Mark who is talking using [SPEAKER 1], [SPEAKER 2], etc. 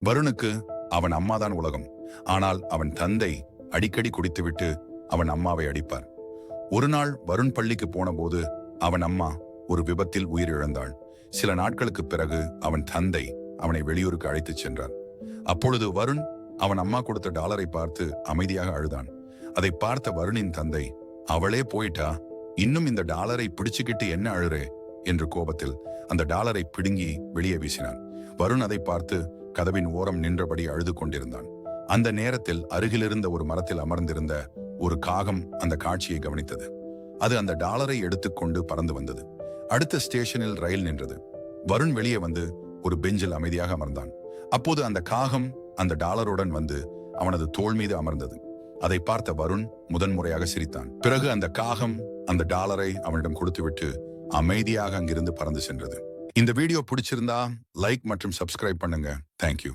[SPEAKER 1] வருணுக்கு அவன் அம்மாதான் உலகம். ஆனால் அவன் தந்தை அடிக்கடி குடித்துவிட்டு அவன் அம்மாவை அடிப்பார். ஒரு நாள் வருண் பள்ளிக்கு போன போது அவன் அம்மா ஒரு விபத்தில் உயிரிழந்தாள். சில நாட்களுக்கு பிறகு அவன் தந்தை அவனை வெளியூருக்கு அழைத்துச் சென்றார். அப்பொழுது வருண் அவன் அம்மா கொடுத்த டாலரை பார்த்து அமைதியாக அழுதான். அதை பார்த்த வருணின் தந்தை, அவளே போயிட்டா, இன்னும் இந்த டாலரை பிடிச்சுக்கிட்டு என்ன அழுறே என்று கோபத்தில் அந்த டாலரை பிடுங்கி வெளியே வீசினான். வருண் அதை பார்த்து கதவின் ஓரம் நின்றபடி அழுது கொண்டிருந்தான். அந்த நேரத்தில் அருகிலிருந்த ஒரு மரத்தில் அமர்ந்திருந்த ஒரு காகம் அந்த காட்சியை கவனித்தது. அது அந்த டாலரை எடுத்துக்கொண்டு பறந்து வந்தது. அடுத்த ஸ்டேஷனில் ரயில் நின்றது. வருண் வெளியே வந்து ஒரு பெஞ்சில் அமைதியாக அமர்ந்தான். அப்போது அந்த காகம் அந்த டாலருடன் வந்து அவனது தோள் மீது அமர்ந்தது. அதை பார்த்த வருண் முதன்முறையாக சிரித்தான். பிறகு அந்த காகம் அந்த டாலரை அவனிடம் கொடுத்துவிட்டு அமைதியாக அங்கிருந்து பறந்து சென்றது. இந்த வீடியோ பிடிச்சிருந்தா லைக் மற்றும் சப்ஸ்கிரைப் பண்ணுங்க. தேங்க்யூ.